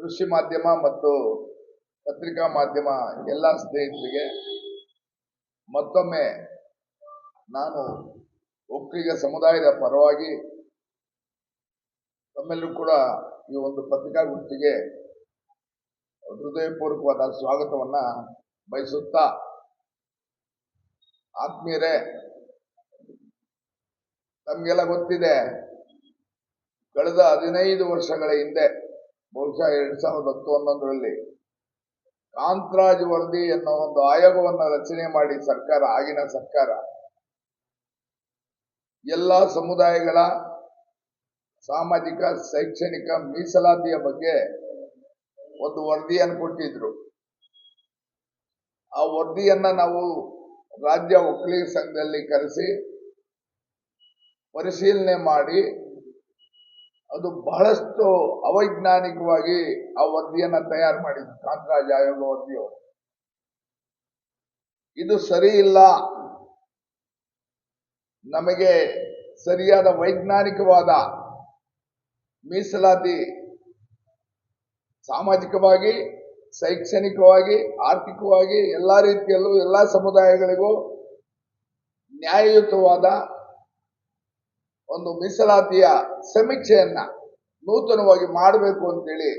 ದೃಶ್ಯ ಮಾಧ್ಯಮ ಮತ್ತು ಪತ್ರಿಕಾ ಮಾಧ್ಯಮ ಎಲ್ಲ ಸ್ನೇಹಿತರಿಗೆ ಮತ್ತೊಮ್ಮೆ ನಾನು ಒಕ್ಕಲಿಗ ಸಮುದಾಯದ ಪರವಾಗಿ ತಮ್ಮೆಲ್ಲರೂ ಕೂಡ ಈ ಒಂದು ಪತ್ರಿಕಾಗೋಷ್ಠಿಗೆ ಹೃದಯಪೂರ್ವಕವಾದ ಸ್ವಾಗತವನ್ನ ಬಯಸುತ್ತಾ, ಆತ್ಮೀಯರೇ, ತಮಗೆಲ್ಲ ಗೊತ್ತಿದೆ, ಕಳೆದ 15 ವರ್ಷಗಳ ಹಿಂದೆ ಬಹುಶಃ 2010-11ರಲ್ಲಿ ಕಾಂತರಾಜ್ ವರದಿ ಎನ್ನುವ ಒಂದು ಆಯೋಗವನ್ನು ರಚನೆ ಮಾಡಿ ಆಗಿನ ಸರ್ಕಾರ ಎಲ್ಲ ಸಮುದಾಯಗಳ ಸಾಮಾಜಿಕ ಶೈಕ್ಷಣಿಕ ಮೀಸಲಾತಿಯ ಬಗ್ಗೆ ಒಂದು ವರದಿಯನ್ನು ಕೊಟ್ಟಿದ್ರು. ಆ ವರದಿಯನ್ನ ನಾವು ರಾಜ್ಯ ಒಕ್ಕಲಿಗ ಸಂಘದಲ್ಲಿ ಕರೆಸಿ ಪರಿಶೀಲನೆ ಮಾಡಿ ಅದು ಬಹಳಷ್ಟು ಅವೈಜ್ಞಾನಿಕವಾಗಿ ಆ ವರದಿಯನ್ನ ತಯಾರು ಮಾಡಿದ್ರು. ಕಾಂತರಾಜ್ ಆಯೋಗ ವರದಿಯು ಇದು ಸರಿ ಇಲ್ಲ, ನಮಗೆ ಸರಿಯಾದ ವೈಜ್ಞಾನಿಕವಾದ ಮೀಸಲಾತಿ ಸಾಮಾಜಿಕವಾಗಿ, ಶೈಕ್ಷಣಿಕವಾಗಿ, ಆರ್ಥಿಕವಾಗಿ ಎಲ್ಲಾ ರೀತಿಯಲ್ಲೂ ಎಲ್ಲಾ ಸಮುದಾಯಗಳಿಗೂ ನ್ಯಾಯಯುತವಾದ ಒಂದು ಮೀಸಲಾತಿಯ ಸಮೀಕ್ಷೆಯನ್ನ ನೂತನವಾಗಿ ಮಾಡಬೇಕು ಅಂತೇಳಿ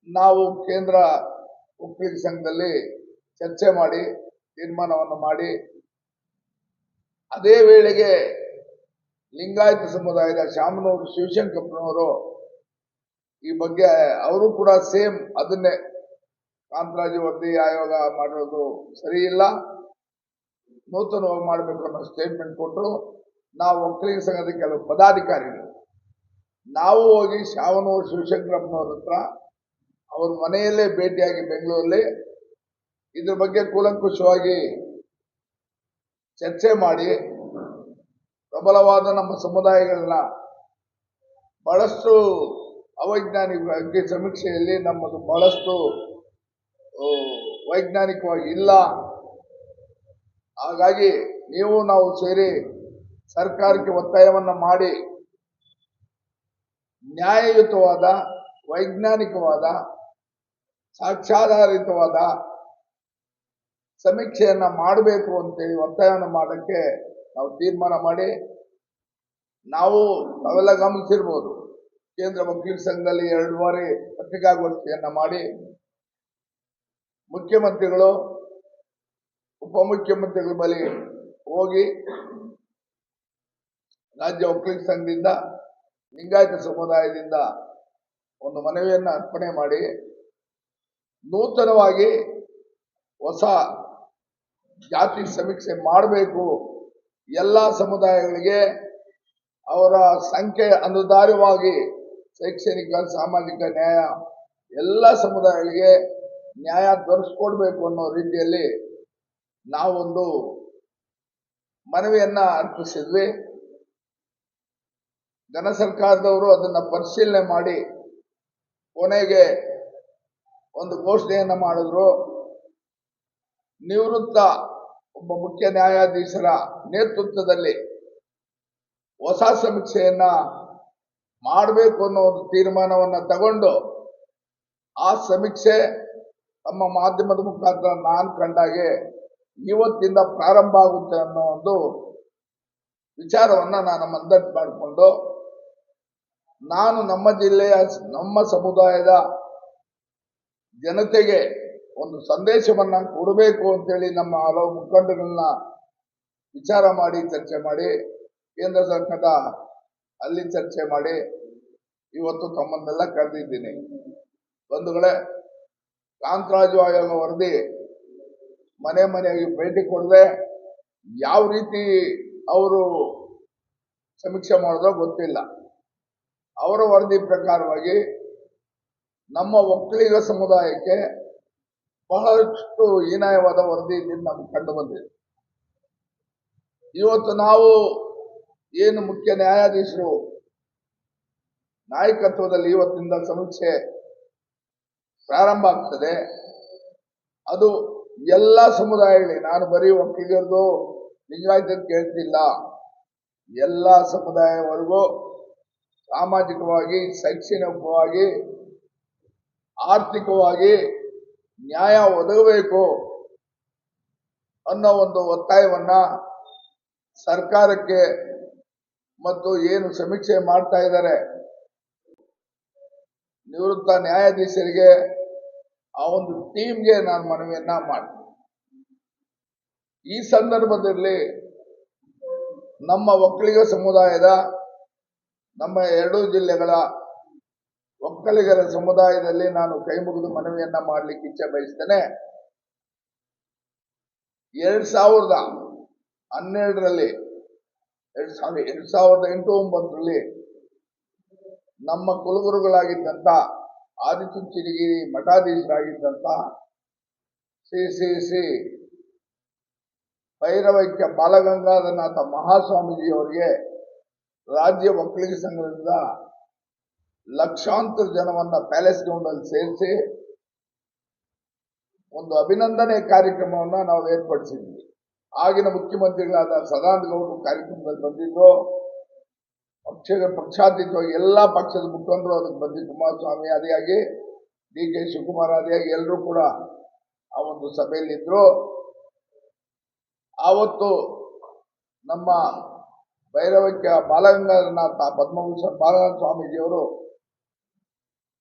ನಾವು ಕೇಂದ್ರ ಒಕ್ಕಲಿಗ ಸಂಘದಲ್ಲಿ ಚರ್ಚೆ ಮಾಡಿ ತೀರ್ಮಾನವನ್ನು ಮಾಡಿ, ಅದೇ ವೇಳೆಗೆ ಲಿಂಗಾಯತ ಸಮುದಾಯದ ಶಾಮನೂರು ಶಿವಶಂಕರಪ್ಪನವರು ಈ ಬಗ್ಗೆ ಅವರು ಕೂಡ ಸೇಮ್ ಅದನ್ನೇ, ಕಾಂತರಾಜ್ ವರದಿ ಆಯೋಗ ಮಾಡೋದು ಸರಿ ಇಲ್ಲ, ನೂತನವಾಗಿ ಮಾಡಬೇಕು ಅನ್ನೋ ಸ್ಟೇಟ್ಮೆಂಟ್ ಕೊಟ್ಟರು. ನಾವು ಒಕ್ಕಲಿಗ ಸಂಘದ ಕೆಲವು ಪದಾಧಿಕಾರಿಗಳು ನಾವು ಹೋಗಿ ಶಾಮನೂರು ಶಿವಶಂಕರಪ್ಪನವ್ರ ಹತ್ರ ಅವ್ರ ಮನೆಯಲ್ಲೇ ಭೇಟಿಯಾಗಿ ಬೆಂಗಳೂರಲ್ಲಿ ಇದ್ರ ಬಗ್ಗೆ ಕೂಲಂಕುಷವಾಗಿ ಚರ್ಚೆ ಮಾಡಿ ಪ್ರಬಲವಾದ ನಮ್ಮ ಸಮುದಾಯಗಳನ್ನ ಬಹಳಷ್ಟು ಅವೈಜ್ಞಾನಿಕ ಸಮೀಕ್ಷೆಯಲ್ಲಿ ನಮ್ಮದು ಬಹಳಷ್ಟು ವೈಜ್ಞಾನಿಕವಾಗಿ ಇಲ್ಲ, ಹಾಗಾಗಿ ನೀವು ನಾವು ಸೇರಿ ಸರ್ಕಾರಕ್ಕೆ ಒತ್ತಾಯವನ್ನ ಮಾಡಿ ನ್ಯಾಯಯುತವಾದ ವೈಜ್ಞಾನಿಕವಾದ ಸಾಕ್ಷ್ಯಾಧಾರಿತವಾದ ಸಮೀಕ್ಷೆಯನ್ನ ಮಾಡಬೇಕು ಅಂತೇಳಿ ಒತ್ತಾಯವನ್ನು ಮಾಡಕ್ಕೆ ನಾವು ತೀರ್ಮಾನ ಮಾಡಿ, ನಾವು ತಾವೆಲ್ಲ ಗಮನಿಸಿರ್ಬೋದು, ಕೇಂದ್ರ ವಕೀಲ ಸಂಘದಲ್ಲಿ 2 ಬಾರಿ ಪತ್ರಿಕಾಗೋಷ್ಠಿಯನ್ನ ಮಾಡಿ ಮುಖ್ಯಮಂತ್ರಿಗಳು ಉಪಮುಖ್ಯಮಂತ್ರಿಗಳ ಬಳಿ ಹೋಗಿ ರಾಜ್ಯ ಒಕ್ಕಲಿಗ ಸಂಘದಿಂದ ಲಿಂಗಾಯತ ಸಮುದಾಯದಿಂದ ಒಂದು ಮನವಿಯನ್ನ ಅರ್ಪಣೆ ಮಾಡಿ ನೂತನವಾಗಿ ಹೊಸ ಜಾತಿ ಸಮೀಕ್ಷೆ ಮಾಡಬೇಕು, ಎಲ್ಲ ಸಮುದಾಯಗಳಿಗೆ ಅವರ ಸಂಖ್ಯೆ ಅನುಸಾರವಾಗಿ ಶೈಕ್ಷಣಿಕ ಸಾಮಾಜಿಕ ನ್ಯಾಯ ಎಲ್ಲ ಸಮುದಾಯಗಳಿಗೆ ನ್ಯಾಯ ದೊರಕಿಸ್ಕೊಡ್ಬೇಕು ಅನ್ನೋ ರೀತಿಯಲ್ಲಿ ನಾವೊಂದು ಮನವಿಯನ್ನ ಅರ್ಪಿಸಿದ್ವಿ. ಘನ ಸರ್ಕಾರದವರು ಅದನ್ನ ಪರಿಶೀಲನೆ ಮಾಡಿ ಕೊನೆಗೆ ಒಂದು ಘೋಷಣೆಯನ್ನ ಮಾಡಿದ್ರು. ನಿವೃತ್ತ ಒಬ್ಬ ಮುಖ್ಯ ನ್ಯಾಯಾಧೀಶರ ನೇತೃತ್ವದಲ್ಲಿ ಹೊಸ ಸಮೀಕ್ಷೆಯನ್ನ ಮಾಡಬೇಕು ಅನ್ನೋ ಒಂದು ತೀರ್ಮಾನವನ್ನ ತಗೊಂಡು ಆ ಸಮೀಕ್ಷೆ ತಮ್ಮ ಮಾಧ್ಯಮದ ಮುಖಾಂತರ ನಾನು ಕಂಡಾಗೆ ಇವತ್ತಿಂದ ಪ್ರಾರಂಭ ಆಗುತ್ತೆ ಅನ್ನೋ ಒಂದು ವಿಚಾರವನ್ನ ನಾನು ಮಂದಟ್ಟು ಮಾಡಿಕೊಂಡು, ನಾನು ನಮ್ಮ ಜಿಲ್ಲೆಯ ನಮ್ಮ ಸಮುದಾಯದ ಜನತೆಗೆ ಒಂದು ಸಂದೇಶವನ್ನ ಕೊಡಬೇಕು ಅಂತೇಳಿ ನಮ್ಮ ಹಲವು ಮುಖಂಡಗಳನ್ನ ವಿಚಾರ ಮಾಡಿ ಚರ್ಚೆ ಮಾಡಿ ಕೇಂದ್ರ ಸರ್ಕಾರದ ಅಲ್ಲಿ ಚರ್ಚೆ ಮಾಡಿ ಇವತ್ತು ತಮ್ಮನ್ನೆಲ್ಲ ಕರೆದಿದ್ದೀನಿ. ಬಂಧುಗಳೇ, ಕಾಂತರಾಜ್ ಆಯೋಗ ವರದಿ ಮನೆ ಮನೆಯಾಗಿ ಭೇಟಿ ಕೊಡದೆ ಯಾವ ರೀತಿ ಅವರು ಸಮೀಕ್ಷೆ ಮಾಡಿದ್ರೋ ಗೊತ್ತಿಲ್ಲ. ಅವರ ವರದಿ ಪ್ರಕಾರವಾಗಿ ನಮ್ಮ ಒಕ್ಕಲಿಗ ಸಮುದಾಯಕ್ಕೆ ಬಹಳಷ್ಟು ಹೀನಾಯವಾದ ವರದಿ ಇಲ್ಲಿ ನಮ್ಗೆ ಕಂಡು ಬಂದಿದೆ. ಇವತ್ತು ನಾವು ಏನು ಮುಖ್ಯ ನ್ಯಾಯಾಧೀಶರು ನಾಯಕತ್ವದಲ್ಲಿ ಇವತ್ತಿಂದ ಸಮೀಕ್ಷೆ ಪ್ರಾರಂಭ ಆಗ್ತದೆ, ಅದು ಎಲ್ಲ ಸಮುದಾಯಗಳಿಗೆ, ನಾನು ಬರೀ ಒಕ್ಕಲಿಗರದು ಲಿಂಗಾಯತ ಕೇಳ್ತಿಲ್ಲ, ಎಲ್ಲ ಸಮುದಾಯವರೆಗೂ ಸಾಮಾಜಿಕವಾಗಿ ಶೈಕ್ಷಣಿಕವಾಗಿ ಆರ್ಥಿಕವಾಗಿ ನ್ಯಾಯ ಒದಗಬೇಕು ಅನ್ನೋ ಒಂದು ಒತ್ತಾಯವನ್ನ ಸರ್ಕಾರಕ್ಕೆ ಮತ್ತು ಏನು ಸಮೀಕ್ಷೆ ಮಾಡ್ತಾ ಇದ್ದಾರೆ ನಿವೃತ್ತ ನ್ಯಾಯಾಧೀಶರಿಗೆ ಆ ಒಂದು ಟೀಮ್ಗೆ ನಾನು ಮನವಿಯನ್ನ ಮಾಡ್ತೀನಿ. ಈ ಸಂದರ್ಭದಲ್ಲಿ ನಮ್ಮ ಒಕ್ಕಲಿಗ ಸಮುದಾಯದ ನಮ್ಮ ಎರಡೂ ಜಿಲ್ಲೆಗಳ ಒಕ್ಕಲಿಗರ ಸಮುದಾಯದಲ್ಲಿ ನಾನು ಕೈ ಮುಗಿದು ಮನವಿಯನ್ನ ಮಾಡಲಿಕ್ಕೆ ಇಚ್ಛೆ ಬಯಸ್ತೇನೆ. 2012ರಲ್ಲಿ 2008-9ರಲ್ಲಿ ನಮ್ಮ ಕುಲಗುರುಗಳಾಗಿದ್ದಂತ ಆದಿಚುಂಚನಗಿರಿ ಮಠಾಧೀಶರಾಗಿದ್ದಂತ ಶ್ರೀ ಭೈರವೈಕ್ಯ ಬಾಲಗಂಗಾಧರನಾಥ ಮಹಾಸ್ವಾಮೀಜಿಯವರಿಗೆ ರಾಜ್ಯ ಒಕ್ಕಲಿಗ ಸಂಘದಿಂದ ಲಕ್ಷಾಂತರ ಜನವನ್ನ ಪ್ಯಾಲೇಸ್ ಗ್ರೌಂಡ್ ಅಲ್ಲಿ ಸೇರಿಸಿ ಒಂದು ಅಭಿನಂದನೆ ಕಾರ್ಯಕ್ರಮವನ್ನ ನಾವು ಏರ್ಪಡಿಸಿದ್ವಿ. ಆಗಿನ ಮುಖ್ಯಮಂತ್ರಿಗಳಾದ ಸದಾನಂದ ಗೌಡರು ಕಾರ್ಯಕ್ರಮದಲ್ಲಿ ಬಂದಿದ್ದು, ಪಕ್ಷಾತೀತವಾಗಿ ಎಲ್ಲಾ ಪಕ್ಷದ ಮುಖಂಡರು ಅದಕ್ಕೆ ಬಂದಿದ್ದು, ಕುಮಾರಸ್ವಾಮಿ ಆದಿಯಾಗಿ DK ಶಿವಕುಮಾರ್ ಆದಿಯಾಗಿ ಎಲ್ಲರೂ ಕೂಡ ಆ ಒಂದು ಸಭೆಯಲ್ಲಿ ಇದ್ರು. ಆವತ್ತು ನಮ್ಮ ಭೈರವೈಕ್ಯ ಬಾಲಗಂಗಾಧರನಾಥ ಪದ್ಮಭೂಷಣ್ ಬಾಲನಾಥ ಸ್ವಾಮೀಜಿಯವರು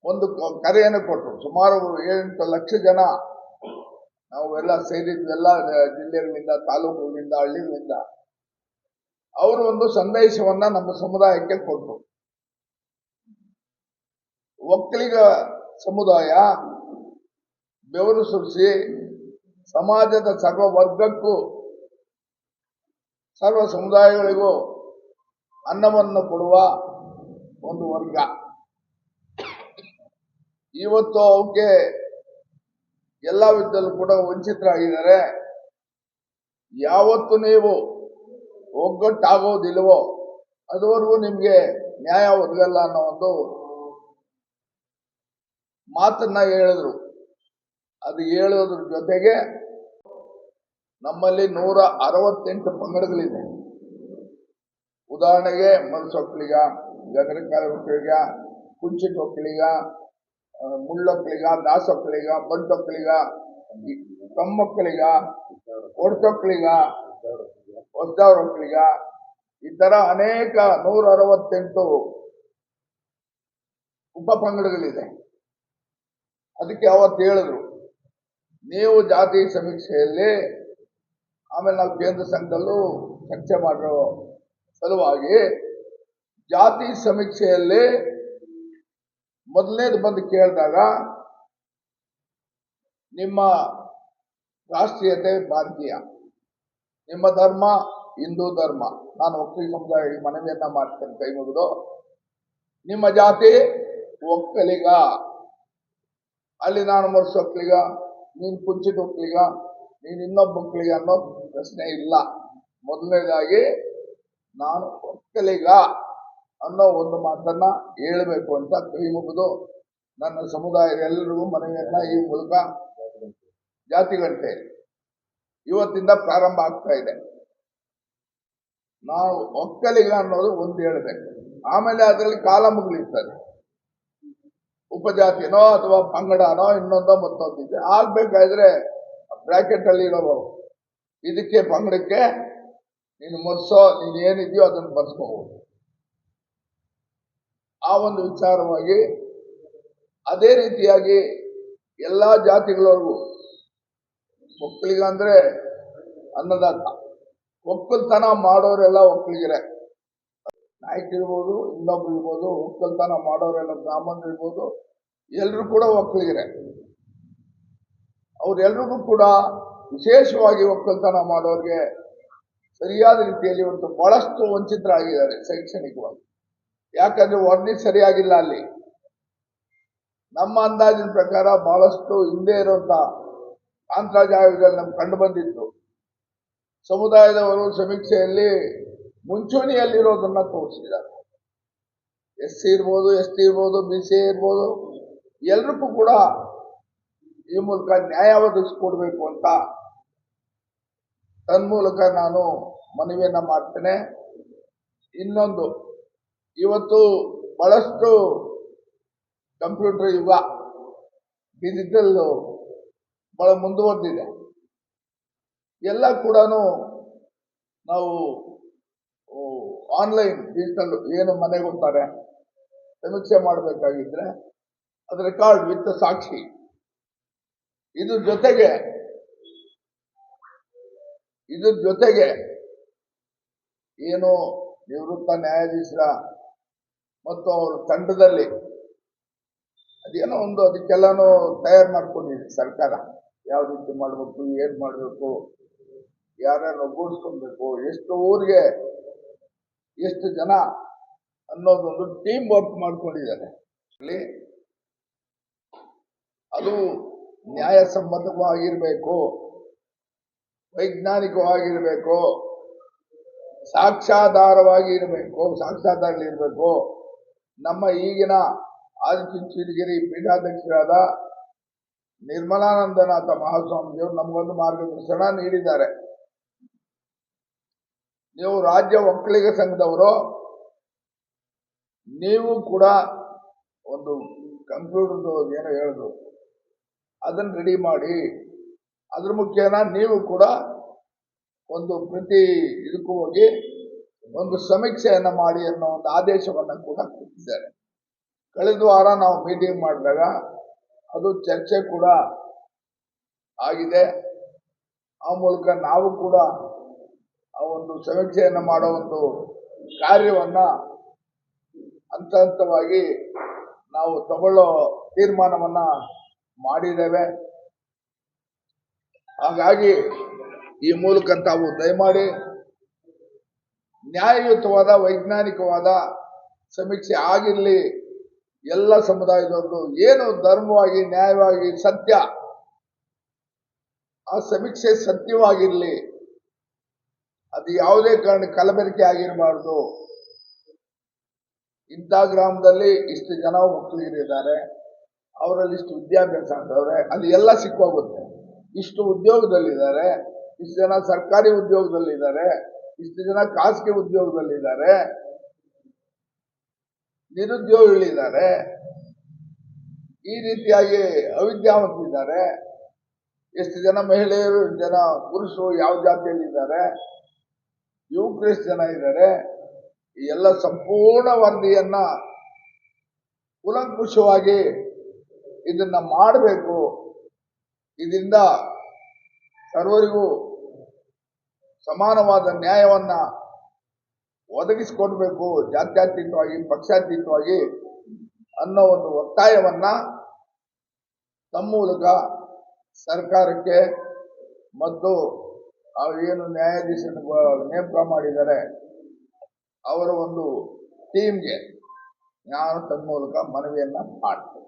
ಒಂದು ಕರೆಯನ್ನು ಕೊಟ್ಟರು. ಸುಮಾರು 7-8 ಲಕ್ಷ ಜನ ನಾವೆಲ್ಲ ಸೇರಿದ್ವಿ, ಎಲ್ಲ ಜಿಲ್ಲೆಗಳಿಂದ, ತಾಲೂಕುಗಳಿಂದ, ಹಳ್ಳಿಗಳಿಂದ. ಅವರು ಒಂದು ಸಂದೇಶವನ್ನ ನಮ್ಮ ಸಮುದಾಯಕ್ಕೆ ಕೊಟ್ಟರು. ಒಕ್ಕಲಿಗ ಸಮುದಾಯ ಬೆವರು ಸುರಿಸಿ ಸಮಾಜದ ಸರ್ವ ವರ್ಗಕ್ಕೂ ಸರ್ವ ಸಮುದಾಯಗಳಿಗೂ ಅನ್ನವನ್ನು ಕೊಡುವ ಒಂದು ವರ್ಗ. ಇವತ್ತು ಅವಕ್ಕೆ ಎಲ್ಲ ವಿಧದಲ್ಲೂ ಕೂಡ ವಂಚಿತರಾಗಿದ್ದಾರೆ. ಯಾವತ್ತು ನೀವು ಒಗ್ಗಟ್ಟಾಗೋದಿಲ್ವೋ ಅದುವರೆಗೂ ನಿಮ್ಗೆ ನ್ಯಾಯ ಒದಗಲ್ಲ ಅನ್ನೋ ಒಂದು ಮಾತನ್ನ ಹೇಳಿದ್ರು. ಅದು ಹೇಳೋದ್ರ ಜೊತೆಗೆ ನಮ್ಮಲ್ಲಿ 168 ಪಂಗಡಗಳಿದೆ. ಉದಾಹರಣೆಗೆ ಮನಸೊಕ್ಕಲಿಗ, ಗಗನಕಾಲ ಒಕ್ಕಲಿಗ, ಕುಂಚಿತ ಒಕ್ಕಲಿಗ, ಮುಳ್ಳೊಕ್ಕಲಿಗ, ದಾಸೊಕ್ಕಲಿಗ, ಬಂಟೊಕ್ಕಲಿಗ, ಕಮ್ಮೊಕ್ಕಲಿಗ, ಒಡ್ತೊಕ್ಕಲಿಗ, ಹೊಸದವ್ರ ಒಕ್ಕಲಿಗ, ಈ ತರ ಅನೇಕ 168 ಉಪ ಪಂಗಡಗಳಿದೆ. ಅದಕ್ಕೆ ಅವತ್ತು ಹೇಳಿದ್ರು, ನೀವು ಜಾತಿ ಸಮೀಕ್ಷೆಯಲ್ಲಿ, ಆಮೇಲೆ ನಾವು ಕೇಂದ್ರ ಸಂಘದಲ್ಲೂ ಚರ್ಚೆ ಮಾಡೋ ಸಲುವಾಗಿ ಜಾತಿ ಸಮೀಕ್ಷೆಯಲ್ಲಿ ಮೊದಲನೇದು ಬಂದು ಕೇಳಿದಾಗ ನಿಮ್ಮ ರಾಷ್ಟ್ರೀಯತೆ ಭಾರತೀಯ, ನಿಮ್ಮ ಧರ್ಮ ಹಿಂದೂ ಧರ್ಮ. ನಾನು ಒಕ್ಕಲಿಗ ಸಮುದಾಯ ಮನವಿಯನ್ನ ಮಾಡ್ತೇನೆ ಕೈ ಮುಗಿದು, ನಿಮ್ಮ ಜಾತಿ ಒಕ್ಕಲಿಗ. ಅಲ್ಲಿ ನಾನು ಒಕ್ಕಲಿಗ, ನೀನು ಕುಂಚಿತ ಒಕ್ಕಲಿಗ, ನೀನು ಇನ್ನೊಬ್ಬ ಒಕ್ಕಲಿಗ ಅನ್ನೋ ಪ್ರಶ್ನೆ ಇಲ್ಲ. ಮೊದಲನೇದಾಗಿ ನಾನು ಒಕ್ಕಲಿಗ ಅನ್ನೋ ಒಂದು ಮಾತನ್ನ ಹೇಳಬೇಕು ಅಂತ ಕೈ ಮುಗಿದು ನನ್ನ ಸಮುದಾಯದ ಎಲ್ಲರಿಗೂ ಮನವಿಯನ್ನ ಈ ಮೂಲಕ ಜಾತಿ ಗಂಟೆ ಇವತ್ತಿಂದ ಪ್ರಾರಂಭ ಆಗ್ತಾ ಇದೆ. ನಾವು ಒಕ್ಕಲಿಗ ಅನ್ನೋದು ಒಂದು ಹೇಳಬೇಕು. ಆಮೇಲೆ ಅದರಲ್ಲಿ ಕಾಲಮ್ಗಳಿರ್ತದೆ, ಉಪಜಾತಿನೋ ಅಥವಾ ಪಂಗಡನೋ ಇನ್ನೊಂದೋ ಮತ್ತೊಂದಿದೆ. ಆಗ್ಬೇಕಾದ್ರೆ ಬ್ರಾಕೆಟ್ ಅಲ್ಲಿ ಇರೋ ಇದಕ್ಕೆ ಪಂಗಡಕ್ಕೆ ನೀನು ಮರ್ಸೋ, ನೀನು ಏನಿದೆಯೋ ಅದನ್ನು ಬರ್ಸ್ಕೋಬಹುದು. ಆ ಒಂದು ವಿಚಾರವಾಗಿ ಅದೇ ರೀತಿಯಾಗಿ ಎಲ್ಲಾ ಜಾತಿಗಳವರೆಗೂ ಒಕ್ಕಲಿಗ ಅಂದ್ರೆ ಅನ್ನದಾತ, ಒಕ್ಕಲ್ತನ ಮಾಡೋರೆಲ್ಲ ಒಕ್ಕಲಿಗರೇ. ನಾಯಕರಿರ್ಬೋದು, ಇನ್ನೊಬ್ರು ಇರ್ಬೋದು, ಒಕ್ಕಲ್ತನ ಮಾಡೋರೆಲ್ಲ ಬ್ರಾಹ್ಮಣರು ಇರ್ಬೋದು, ಎಲ್ರು ಕೂಡ ಒಕ್ಕಲಿಗರೇ. ಅವ್ರೆಲ್ರಿಗೂ ಕೂಡ ವಿಶೇಷವಾಗಿ ಒಕ್ಕಲ್ತನ ಮಾಡೋರಿಗೆ ಸರಿಯಾದ ರೀತಿಯಲ್ಲಿ ಇವತ್ತು ಬಹಳಷ್ಟು ವಂಚಿತರಾಗಿದ್ದಾರೆ ಶೈಕ್ಷಣಿಕವಾಗಿ. ಯಾಕಂದ್ರೆ ವರದಿ ಸರಿಯಾಗಿಲ್ಲ. ಅಲ್ಲಿ ನಮ್ಮ ಅಂದಾಜಿನ ಪ್ರಕಾರ ಬಹಳಷ್ಟು ಹಿಂದೆ ಇರುವಂತ ತಾಂತ್ರಾಜಾಯಗಳು ನಮ್ಗೆ ಕಂಡು ಬಂದಿತ್ತು. ಸಮುದಾಯದವರು ಸಮೀಕ್ಷೆಯಲ್ಲಿ ಮುಂಚೂಣಿಯಲ್ಲಿರೋದನ್ನ ತೋರಿಸಿದ್ದಾರೆ. SC ಇರ್ಬೋದು, ST ಇರ್ಬೋದು, BC ಇರ್ಬೋದು, ಎಲ್ರಿಗೂ ಕೂಡ ಈ ಮೂಲಕ ನ್ಯಾಯ ಒದಗಿಸ್ಕೊಡ್ಬೇಕು ಅಂತ ತನ್ಮೂಲಕ ನಾನು ಮನವಿಯನ್ನ ಮಾಡ್ತೇನೆ. ಇನ್ನೊಂದು, ಇವತ್ತು ಬಹಳಷ್ಟು ಕಂಪ್ಯೂಟರ್ ಯುಗ, ಡಿಜಿಟಲ್ ಬಹಳ ಮುಂದುವರೆದಿದೆ. ಎಲ್ಲ ಕೂಡ ನಾವು ಆನ್ಲೈನ್ ಡಿಜಿಟಲ್ ಏನು ಮನೆಗೆ ಹೋಗ್ತಾರೆ ಸಮೀಕ್ಷೆ ಮಾಡಬೇಕಾಗಿದ್ರೆ ಅದು ರೆಕಾರ್ಡ್ ವಿತ್ ಸಾಕ್ಷಿ. ಇದ್ರ ಜೊತೆಗೆ ಏನು ನಿವೃತ್ತ ನ್ಯಾಯಾಧೀಶರ ಮತ್ತು ಅವ್ರ ತಂಡದಲ್ಲಿ ಅದೇನೋ ಒಂದು ಅದಕ್ಕೆಲ್ಲಾನು ತಯಾರು ಮಾಡ್ಕೊಂಡಿದೆ ಸರ್ಕಾರ. ಯಾವ ರೀತಿ ಮಾಡಬೇಕು, ಏನ್ ಮಾಡಬೇಕು, ಯಾರ್ಯಾರು ಒಗ್ಗೂಡಿಸ್ಕೊಳ್ಬೇಕು, ಎಷ್ಟು ಊರಿಗೆ ಎಷ್ಟು ಜನ ಅನ್ನೋದೊಂದು ಟೀಮ್ ವರ್ಕ್ ಮಾಡ್ಕೊಂಡಿದ್ದಾರೆ. ಅದು ನ್ಯಾಯಸಮ್ಮತವಾಗಿರ್ಬೇಕು, ವೈಜ್ಞಾನಿಕವಾಗಿರ್ಬೇಕು, ಸಾಕ್ಷ್ಯಾಧಾರಗಳಿರ್ಬೇಕು. ನಮ್ಮ ಈಗಿನ ಆದಿಚುಂಚನಗಿರಿ ಪೀಠಾಧ್ಯಕ್ಷರಾದ ನಿರ್ಮಲಾನಂದನಾಥ ಮಹಾಸ್ವಾಮಿಜಿಯವರು ನಮಗೊಂದು ಮಾರ್ಗದರ್ಶನ ನೀಡಿದ್ದಾರೆ. ನೀವು ರಾಜ್ಯ ಒಕ್ಕಲಿಗ ಸಂಘದವರು, ನೀವು ಕೂಡ ಒಂದು ಕಂಪ್ಯೂಟರ್ದು ಏನೋ ಹೇಳಿದ್ರು, ಅದನ್ನು ರೆಡಿ ಮಾಡಿ ಅದ್ರ ಮುಖೇನ ನೀವು ಕೂಡ ಒಂದು ಪ್ರತಿ ಇದಕ್ಕೂ ಹೋಗಿ ಒಂದು ಸಮೀಕ್ಷೆಯನ್ನ ಮಾಡಿ ಅನ್ನೋ ಒಂದು ಆದೇಶವನ್ನ ಕೂಡ ಕೊಟ್ಟಿದ್ದಾರೆ. ಕಳೆದ ವಾರ ನಾವು ಮೀಟಿಂಗ್ ಮಾಡಿದಾಗ ಅದು ಚರ್ಚೆ ಕೂಡ ಆಗಿದೆ. ಆ ಮೂಲಕ ನಾವು ಕೂಡ ಆ ಒಂದು ಸಮೀಕ್ಷೆಯನ್ನ ಮಾಡೋ ಒಂದು ಕಾರ್ಯವನ್ನ ಹಂತ ಹಂತವಾಗಿ ನಾವು ತಗೊಳ್ಳೋ ತೀರ್ಮಾನವನ್ನ ಮಾಡಿದ್ದೇವೆ. ಹಾಗಾಗಿ ಈ ಮೂಲಕ ತಾವು ದಯಮಾಡಿ ನ್ಯಾಯಯುತವಾದ ವೈಜ್ಞಾನಿಕವಾದ ಸಮೀಕ್ಷೆ ಆಗಿರ್ಲಿ, ಎಲ್ಲ ಸಮುದಾಯದವರು ಏನು ಧರ್ಮವಾಗಿ ನ್ಯಾಯವಾಗಿ ಸತ್ಯ, ಆ ಸಮೀಕ್ಷೆ ಸತ್ಯವಾಗಿರ್ಲಿ, ಅದು ಯಾವುದೇ ಕಾರಣ ಕಲಬೆರಕೆ ಆಗಿರಬಾರ್ದು. ಇಂಥ ಗ್ರಾಮದಲ್ಲಿ ಇಷ್ಟು ಜನ ಒಕ್ಕಲಿಗರಿದ್ದಾರೆ, ಅವರಲ್ಲಿ ಇಷ್ಟು ವಿದ್ಯಾಭ್ಯಾಸ ಅಂತವ್ರೆ, ಅದು ಎಲ್ಲ ಸಿಕ್ಕೋಗುತ್ತೆ. ಇಷ್ಟು ಉದ್ಯೋಗದಲ್ಲಿದ್ದಾರೆ, ಇಷ್ಟು ಜನ ಸರ್ಕಾರಿ ಉದ್ಯೋಗದಲ್ಲಿದ್ದಾರೆ, ಇಷ್ಟು ಜನ ಖಾಸಗಿ ಉದ್ಯೋಗದಲ್ಲಿದ್ದಾರೆ, ನಿರುದ್ಯೋಗಿಗಳಿದ್ದಾರೆ, ಈ ರೀತಿಯಾಗಿ ಅವಿದ್ಯಾವಂತರಿದ್ದಾರೆ, ಎಷ್ಟು ಜನ ಮಹಿಳೆಯರು, ಜನ ಪುರುಷರು ಯಾವ ಜಾತಿಯಲ್ಲಿದ್ದಾರೆ, ಯುವಕರು ಎಷ್ಟು ಜನ ಇದ್ದಾರೆ, ಈ ಎಲ್ಲ ಸಂಪೂರ್ಣ ವರದಿಯನ್ನ ಕೂಲಂಕುಷವಾಗಿ ಇದನ್ನ ಮಾಡಬೇಕು. ಇದರಿಂದ ಸರ್ವರಿಗೂ ಸಮಾನವಾದ ನ್ಯಾಯವನ್ನ ಒದಗಿಸಿಕೊಡ್ಬೇಕು, ಜಾತ್ಯತೀತವಾಗಿ ಪಕ್ಷಾತೀತವಾಗಿ ಅನ್ನೋ ಒಂದು ಒತ್ತಾಯವನ್ನ ತಮ್ಮ ಮೂಲಕ ಸರ್ಕಾರಕ್ಕೆ ಮತ್ತು ಏನು ನ್ಯಾಯಾಧೀಶನ ನೇಮಕ ಮಾಡಿದ್ದಾರೆ ಅವರ ಒಂದು ಟೀಮ್ಗೆ ನಾನು ತಮ್ಮ ಮೂಲಕ ಮನವಿಯನ್ನ ಮಾಡ್ತೇನೆ.